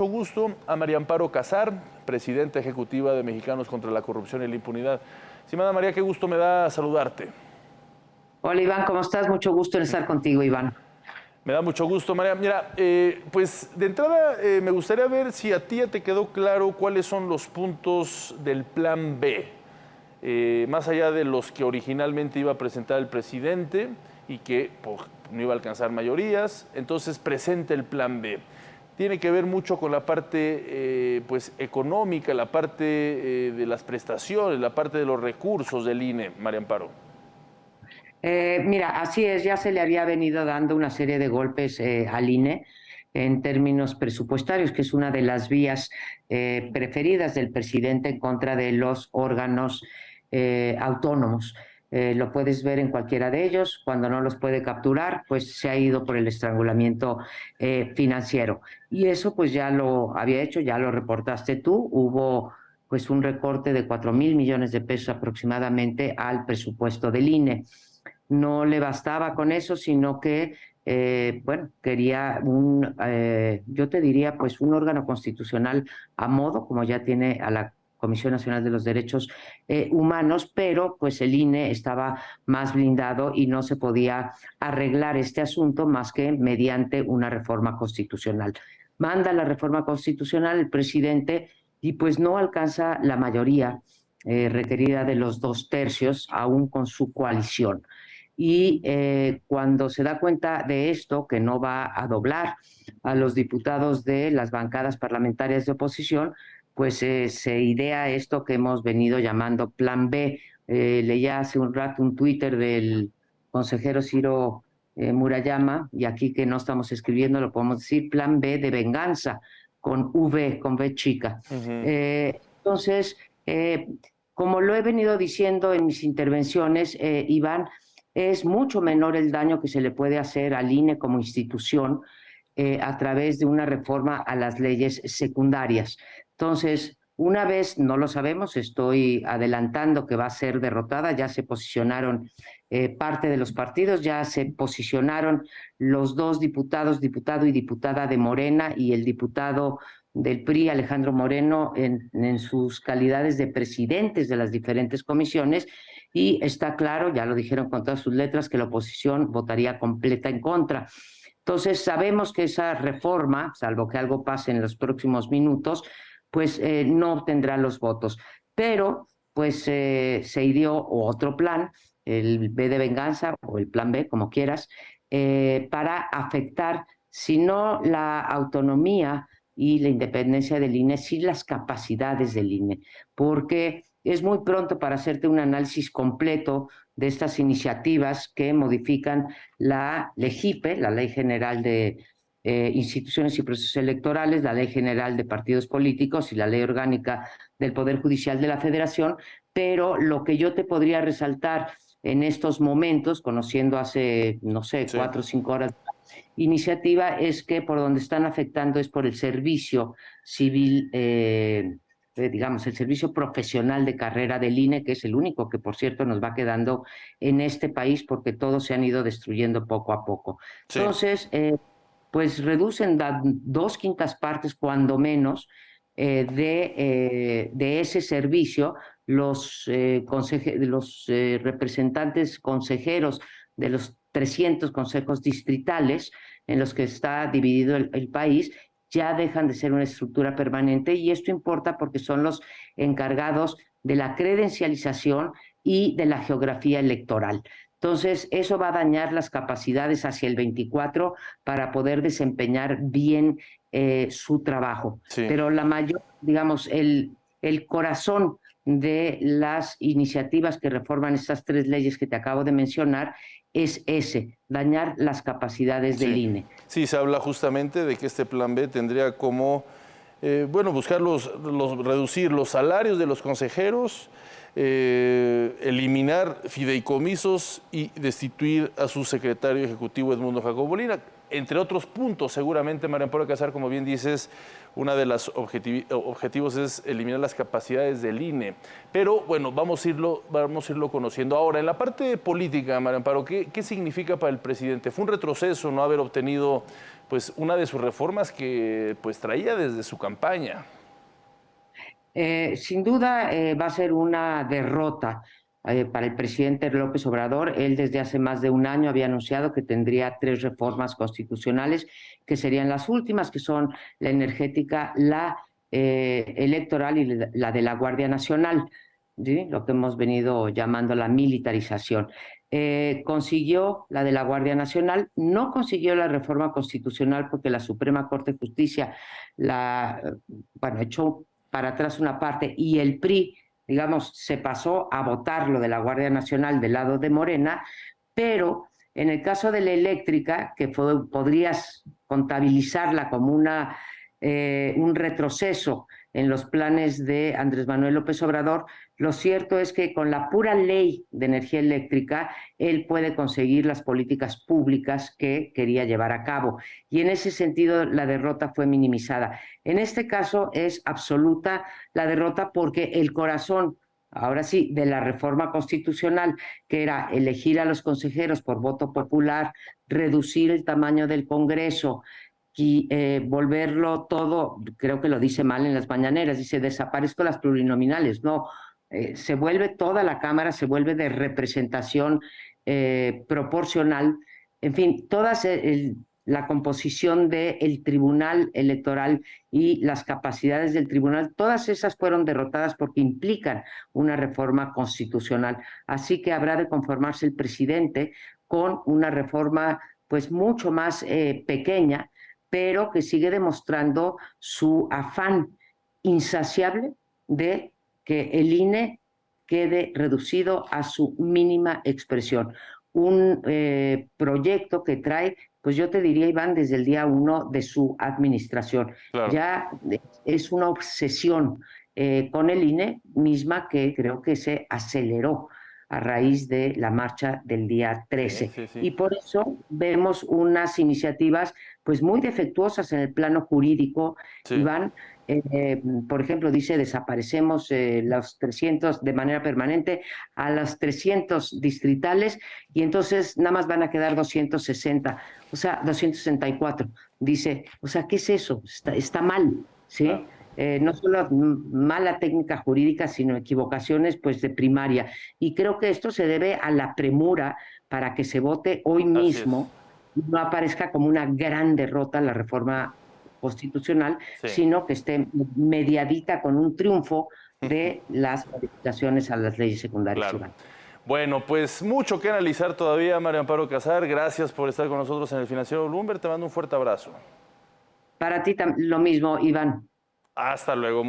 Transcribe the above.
Mucho gusto a María Amparo Casar, presidenta ejecutiva de Mexicanos contra la Corrupción y la Impunidad. Estimada María, qué gusto me da saludarte. Hola Iván, ¿cómo estás? Mucho gusto en estar contigo, Iván. Me da mucho gusto, María. Mira, pues de entrada me gustaría ver si a ti ya te quedó claro cuáles son los puntos del plan B, más allá de los que originalmente iba a presentar el presidente y que pues, no iba a alcanzar mayorías, entonces presenta el plan B. Tiene que ver mucho con la parte pues, económica, la parte de las prestaciones, la parte de los recursos del INE, María Amparo. Mira, así es, ya se le había venido dando una serie de golpes al INE en términos presupuestarios, que es una de las vías preferidas del presidente en contra de los órganos autónomos. Lo puedes ver en cualquiera de ellos. Cuando no los puede capturar, pues se ha ido por el estrangulamiento financiero. Y eso pues ya lo había hecho, ya lo reportaste tú. Hubo pues un recorte de 4,000 millones de pesos aproximadamente al presupuesto del INE. No le bastaba con eso, sino que, bueno, quería yo te diría, pues un órgano constitucional a modo, como ya tiene a la Comisión Nacional de los Derechos Humanos, pero pues el INE estaba más blindado y no se podía arreglar este asunto más que mediante una reforma constitucional. Manda la reforma constitucional el presidente y pues no alcanza la mayoría requerida de los 2/3, aún con su coalición. Y cuando se da cuenta de esto, que no va a doblar a los diputados de las bancadas parlamentarias de oposición, pues se idea esto que hemos venido llamando Plan B. Leía hace un rato un Twitter del consejero Ciro Murayama, y aquí que no estamos escribiendo lo podemos decir, Plan B de venganza, con V chica. Uh-huh. Entonces, como lo he venido diciendo en mis intervenciones, Iván, es mucho menor el daño que se le puede hacer al INE como institución a través de una reforma a las leyes secundarias. Entonces, una vez, no lo sabemos, estoy adelantando que va a ser derrotada, ya se posicionaron parte de los partidos, ya se posicionaron los dos diputados, diputado y diputada de Morena y el diputado del PRI, Alejandro Moreno, en sus calidades de presidentes de las diferentes comisiones, y está claro, ya lo dijeron con todas sus letras, que la oposición votaría completa en contra. Entonces sabemos que esa reforma, salvo que algo pase en los próximos minutos, pues no obtendrá los votos. Pero pues se ideó otro plan, el B de venganza o el plan B, como quieras, para afectar, si no la autonomía y la independencia del INE, sí las capacidades del INE, porque es muy pronto para hacerte un análisis completo de estas iniciativas que modifican la LEGIPE, la Ley General de Instituciones y Procesos Electorales, la Ley General de Partidos Políticos y la Ley Orgánica del Poder Judicial de la Federación, pero lo que yo te podría resaltar en estos momentos, conociendo hace, no sé, Sí. 4 o 5 horas iniciativa, es que por donde están afectando es por el servicio civil, digamos, el servicio profesional de carrera del INE, que es el único que, por cierto, nos va quedando en este país porque todos se han ido destruyendo poco a poco. Sí. Entonces, pues reducen 2/5 partes, cuando menos, de ese servicio. Los representantes consejeros de los 300 consejos distritales en los que está dividido el país ya dejan de ser una estructura permanente, y esto importa porque son los encargados de la credencialización y de la geografía electoral. Entonces, eso va a dañar las capacidades hacia el 24 para poder desempeñar bien su trabajo. Sí. Pero la mayor, digamos, el corazón de las iniciativas que reforman estas 3 leyes que te acabo de mencionar es ese, dañar las capacidades del INE. Sí, se habla justamente de que este plan B tendría como, bueno, buscar reducir los salarios de los consejeros, eliminar fideicomisos y destituir a su secretario ejecutivo Edmundo Jacobo Molina. entre otros puntos, seguramente, María Amparo Casar, como bien dices, una de los objetivos es eliminar las capacidades del INE. Pero bueno, vamos a irlo conociendo. Ahora, en la parte política, María Amparo, ¿qué significa para el presidente? Fue un retroceso no haber obtenido pues, una de sus reformas que pues, traía desde su campaña. Sin duda va a ser una derrota para el presidente López Obrador. Él desde hace más de un año había anunciado que tendría 3 reformas constitucionales, que serían las últimas, que son la energética, la electoral y la de la Guardia Nacional, ¿sí? Lo que hemos venido llamando la militarización. Consiguió la de la Guardia Nacional, no consiguió la reforma constitucional porque la Suprema Corte de Justicia echó para atrás una parte y el PRI, digamos, se pasó a votar lo de la Guardia Nacional del lado de Morena, pero en el caso de la eléctrica, que podrías contabilizarla como un retroceso en los planes de Andrés Manuel López Obrador, lo cierto es que con la pura ley de energía eléctrica, él puede conseguir las políticas públicas que quería llevar a cabo. Y en ese sentido, la derrota fue minimizada. En este caso es absoluta la derrota porque el corazón, ahora sí, de la reforma constitucional, que era elegir a los consejeros por voto popular, reducir el tamaño del Congreso, y volverlo todo, creo que lo dice mal en las mañaneras, dice desaparezco las plurinominales, no, se vuelve toda la Cámara, se vuelve de representación proporcional, en fin, la composición del Tribunal Electoral y las capacidades del Tribunal, todas esas fueron derrotadas porque implican una reforma constitucional. Así que habrá de conformarse el presidente con una reforma pues mucho más pequeña, pero que sigue demostrando su afán insaciable de que el INE quede reducido a su mínima expresión. Un proyecto que trae, pues yo te diría, Iván, desde el día 1 de su administración. Claro. Ya es una obsesión con el INE misma que creo que se aceleró a raíz de la marcha del día 13. Sí. Y por eso vemos unas iniciativas pues muy defectuosas en el plano jurídico, Sí. Iván. Por ejemplo, dice desaparecemos los 300 de manera permanente a los 300 distritales y entonces nada más van a quedar 260, o sea, 264. Dice, o sea, ¿qué es eso? Está mal, ¿sí? Claro. No solo mala técnica jurídica, sino equivocaciones pues de primaria. Y creo que esto se debe a la premura para que se vote hoy mismo y no aparezca como una gran derrota la reforma constitucional, Sí. sino que esté mediadita con un triunfo de las modificaciones a las leyes secundarias. Claro. Iván. Bueno, pues mucho que analizar todavía, María Amparo Casar. Gracias por estar con nosotros en el Financiero Bloomberg. Te mando un fuerte abrazo. Para ti lo mismo, Iván. Hasta luego.